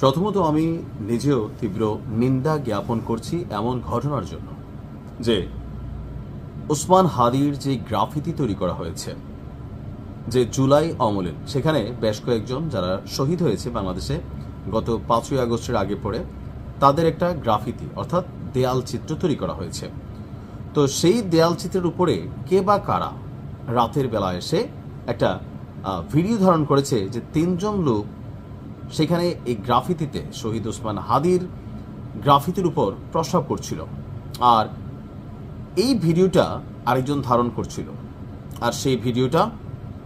প্রথমত আমি নিজেও তীব্র নিন্দা জ্ঞাপন করছি এমন ঘটনার জন্য যে ওসমান হাদির যে গ্রাফিতি তৈরি করা হয়েছে, যে জুলাই আমলে সেখানে বেশ কয়েকজন যারা শহীদ হয়েছে বাংলাদেশে গত 5ই আগস্টের আগে পরে তাদের একটা গ্রাফিতি অর্থাৎ দেয়াল চিত্র তৈরি করা হয়েছে। তো সেই দেয়াল চিত্রের উপরে কে বা কারা রাতের বেলা এসে একটা ভিডিও ধারণ করেছে যে 3 জন লোক সেখানে এই গ্রাফিতিতে শহীদ ওসমান হাদির গ্রাফিতির উপর প্রস্রাব করছিল, আর এই ভিডিওটা আরেকজন ধারণ করছিল, আর সেই ভিডিওটা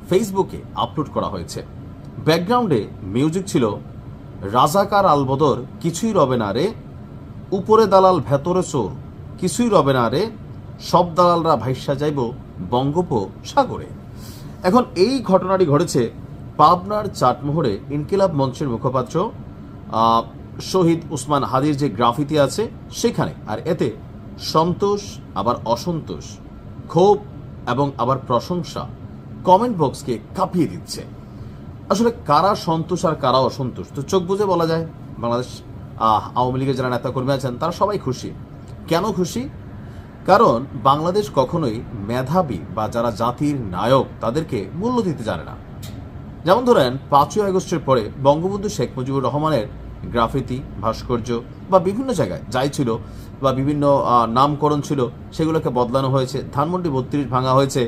ফেসবুকে আপলোড করা হয়েছে। ব্যাকগ্রাউন্ডে মিউজিক ছিল রাজাকার আলবদর কিছুই রবে না রে, উপরে দালাল ভেতরে চোর কিছুই রবে না রে, সব দালালরা ভাইসা যাইব বঙ্গোপসাগরে। এখন এই ঘটনাটি ঘটেছে পাবনার চাটমোহরে ইনকিলাব মঞ্চের মুখপাত্র শহীদ ওসমান হাদির যে গ্রাফিতি আছে সেখানে। আর এতে সন্তোষ, আবার অসন্তোষ, ক্ষোভ এবং আবার প্রশংসা কমেন্ট বক্সকে কাঁপিয়ে দিচ্ছে। আসলে কারা সন্তোষ আর কারা অসন্তোষ তো চোখ বুঝে বলা যায়। বাংলাদেশ আওয়ামী লীগের যারা নেতাকর্মী আছেন তারা সবাই খুশি। কেন খুশি? কারণ বাংলাদেশ কখনোই মেধাবী বা যারা জাতির নায়ক তাদেরকে মূল্য দিতে জানে না। যেমন ধরেন 5ই আগস্টের পরে বঙ্গবন্ধু শেখ মুজিবুর রহমানের গ্রাফিতি, ভাস্কর্য বা বিভিন্ন জায়গায় যাই ছিল বা বিভিন্ন নামকরণ ছিল সেগুলোকে বদলানো হয়েছে, ধানমন্ডি 32 ভাঙা হয়েছে।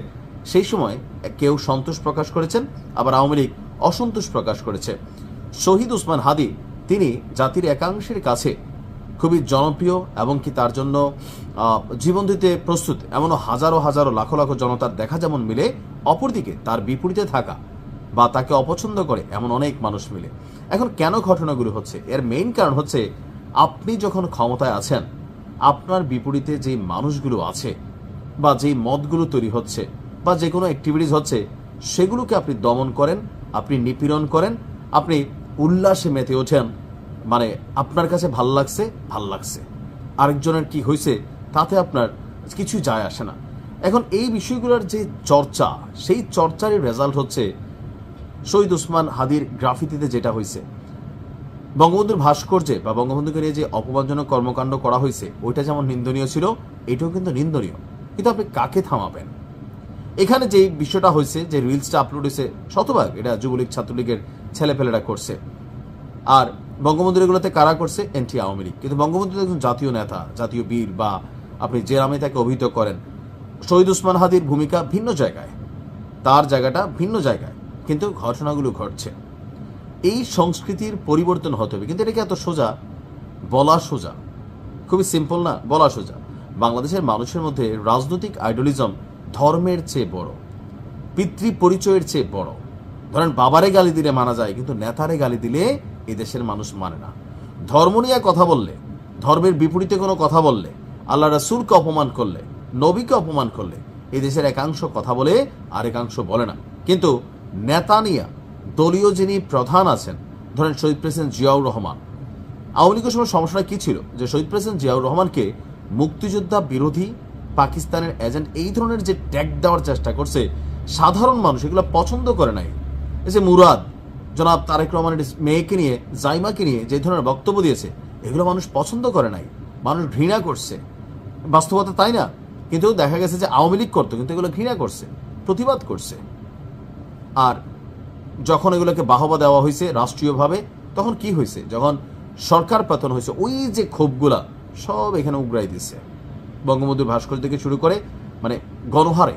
সেই সময় কেউ সন্তোষ প্রকাশ করেছেন, আবার আওয়ামী লীগ অসন্তোষ প্রকাশ করেছে। শহীদ ওসমান হাদি তিনি জাতির একাংশের কাছে খুবই জনপ্রিয় এবং কি তার জন্য জীবন দিতে প্রস্তুত এমনও হাজারো হাজারো লাখো লাখো জনতার দেখা যেমন মিলে, অপরদিকে তার বিপরীতে থাকা বা তাকে অপছন্দ করে এমন অনেক মানুষ মিলে। এখন কেন ঘটনাগুলো হচ্ছে? এর মেইন কারণ হচ্ছে আপনি যখন ক্ষমতায় আছেন, আপনার বিপরীতে যে মানুষগুলো আছে বা যেই মতগুলো তৈরি হচ্ছে বা যে কোনো অ্যাক্টিভিটিস হচ্ছে সেগুলোকে আপনি দমন করেন, আপনি নিপীড়ন করেন, আপনি উল্লাসে মেতে ওঠেন। মানে আপনার কাছে ভাল লাগছে, আরেকজনের কি হয়েছে তাতে আপনার কিছু যায় আসে না। এখন এই বিষয়গুলোর যে চর্চা, সেই চর্চারই রেজাল্ট হচ্ছে শহীদ ওসমান হাদির গ্রাফিতিতে যেটা হয়েছে। বঙ্গবন্ধুর ভাস্কর্যে বা বঙ্গবন্ধুকে নিয়ে যে অপমানজনক কর্মকাণ্ড করা হয়েছে ওইটা যেমন নিন্দনীয় ছিল, এটাও কিন্তু নিন্দনীয়। কিন্তু আপনি কাকে থামাবেন? এখানে যে বিষয়টা হয়েছে, যে রিলসটা আপলোড হয়েছে, শতভাগ এটা যুবলীগ ছাত্রলীগের ছেলেপেলেরা করছে। আর বঙ্গবন্ধুর এগুলোতে কারা করছে? এনটি আওয়ামী লীগ। কিন্তু বঙ্গবন্ধু একজন জাতীয় নেতা, জাতীয় বীর, বা আপনি যে নামে তাকে অভিহিত করেন। শহীদ ওসমান হাদির ভূমিকা ভিন্ন জায়গায়, তার জায়গাটা ভিন্ন জায়গায়, কিন্তু ঘটনাগুলো ঘটছে। এই সংস্কৃতির পরিবর্তন হতে হবে, কিন্তু এটাকে এত সোজা বলা সোজা, খুবই সিম্পল না? বলা সোজা। বাংলাদেশের মানুষের মধ্যে রাজনৈতিক আইডলিজম ধর্মের চেয়ে বড়, পিতৃ পরিচয়ের চেয়ে বড়। ধরেন বাবারে গালি দিলে মানা যায়, কিন্তু নেতারে গালি দিলে এদেশের মানুষ মানে না। ধর্ম নিয়ে কথা বললে, ধর্মের বিপরীতে কোনো কথা বললে, আল্লাহ রাসূলকে অপমান করলে, নবীকে অপমান করলে এই দেশের একাংশ কথা বলে আর একাংশ বলে না। কিন্তু নেতা নিয়ে দলীয় যিনি প্রধান আছেন, ধরেন শহীদ প্রেসিডেন্ট জিয়াউর রহমান, আওয়ামী লীগের সময় সমস্যাটা কি ছিল? যে শহীদ প্রেসিডেন্ট জিয়াউর রহমানকে মুক্তিযোদ্ধা বিরোধী, পাকিস্তানের এজেন্ট, এই ধরনের যে ট্যাগ দেওয়ার চেষ্টা করছে, সাধারণ মানুষ এগুলো পছন্দ করে নাই। এই যে মুরাদ, জনাব তারেক রহমানের মেয়েকে নিয়ে, জাইমাকে নিয়ে যে ধরনের বক্তব্য দিয়েছে, এগুলো মানুষ পছন্দ করে নাই, মানুষ ঘৃণা করছে। বাস্তবতা তাই না? কিন্তু দেখা গেছে যে আওয়ামী লীগ করতো, কিন্তু এগুলো ঘৃণা করছে, প্রতিবাদ করছে। আর যখন এগুলোকে বাহবা দেওয়া হয়েছে রাষ্ট্রীয়ভাবে, তখন কি হয়েছে? যখন সরকার পতন হয়েছে, ওই যে ক্ষোভগুলা সব এখানে উগড়াই দিচ্ছে। বঙ্গবন্ধুর ভাস্কর্য থেকে শুরু করে মানে গণহারে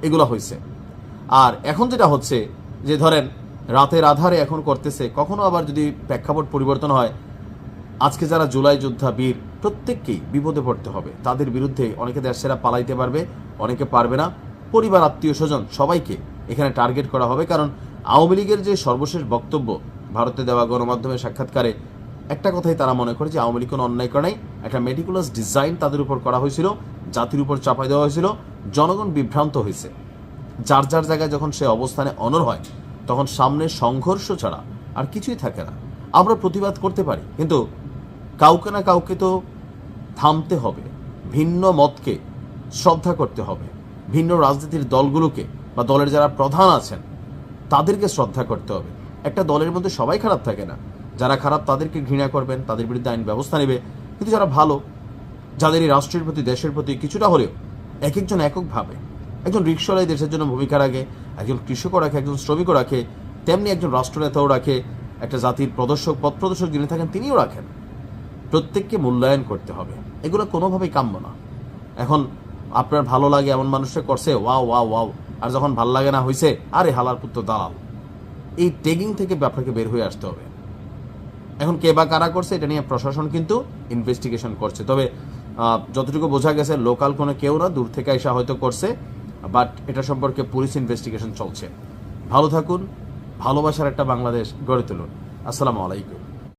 এগুলো হয়েছে। আর এখন যেটা হচ্ছে যে ধরেন রাতের আধারে এখন করতেছে, কখনো আবার যদি প্রেক্ষাপট পরিবর্তন হয়, আজকে যারা জুলাই যোদ্ধা বীর প্রত্যেককেই বিপদে পড়তে হবে। তাদের বিরুদ্ধে অনেকে দেশ ছেড়ে পালাইতে পারবে, অনেকে পারবে না। পরিবার, আত্মীয় স্বজন সবাইকে এখানে টার্গেট করা হবে। কারণ আওয়ামী লীগের যে সর্বশেষ বক্তব্য ভারতে দেওয়া গণমাধ্যমের সাক্ষাৎকারে একটা কথাই তারা মনে করে যে আওয়ামী লীগ কোনো অন্যায় করে নাই, একটা মেটিকুলাস ডিজাইন তাদের উপর করা হয়েছিল, জাতির উপর চাপাই দেওয়া হয়েছিল, জনগণ বিভ্রান্ত হয়েছে। যার যার জায়গায় যখন সে অবস্থানে অনড় হয়, তখন সামনে সংঘর্ষ ছাড়া আর কিছুই থাকে না। আমরা প্রতিবাদ করতে পারি, কিন্তু কাউকে না কাউকে তো থামতে হবে, ভিন্ন মতকে শ্রদ্ধা করতে হবে, ভিন্ন রাজনীতির দলগুলোকে বা দলের যারা প্রধান আছেন তাদেরকে শ্রদ্ধা করতে হবে। একটা দলের মধ্যে সবাই খারাপ থাকে না, যারা খারাপ তাদেরকে ঘৃণা করবেন, তাদের বিরুদ্ধে আইন ব্যবস্থা নেবে। কিন্তু যারা ভালো, যাদের এই রাষ্ট্রের প্রতি, দেশের প্রতি কিছুটা হলেও এক একজন এককভাবে, একজন রিক্সাওয়ালাই দেশের জন্য ভূমিকা রাখে, একজন কৃষকও রাখে, একজন শ্রমিকও রাখে, তেমনি একজন রাষ্ট্রনেতাও রাখে, একটা জাতির প্রদর্শক, পথ প্রদর্শক যিনি থাকেন তিনিও রাখেন। প্রত্যেককে মূল্যায়ন করতে হবে, এগুলো কোনোভাবেই কাম্য না। এখন আপনার ভালো লাগে এমন মানুষটা করছে, ওয়াও ওয়াও ওয়াও, আর যখন ভাল লাগে না হয়েছে, আরে হালার পুত্র দালাল। এই ট্যাগিং থেকে আপনাকে বের হয়ে আসতে হবে। এখন কে বা কারা করছে এটা নিয়ে প্রশাসন কিন্তু ইনভেস্টিগেশন করছে। তবে যতটুকু বোঝা গেছে লোকাল কোনো কেউ না, দূর থেকে এসে হয়তো করছে, বাট এটা সম্পর্কে পুলিশ ইনভেস্টিগেশন চলছে। ভালো থাকুন, ভালোবাসার একটা বাংলাদেশ গড়ে তুলুন। আসসালামু আলাইকুম।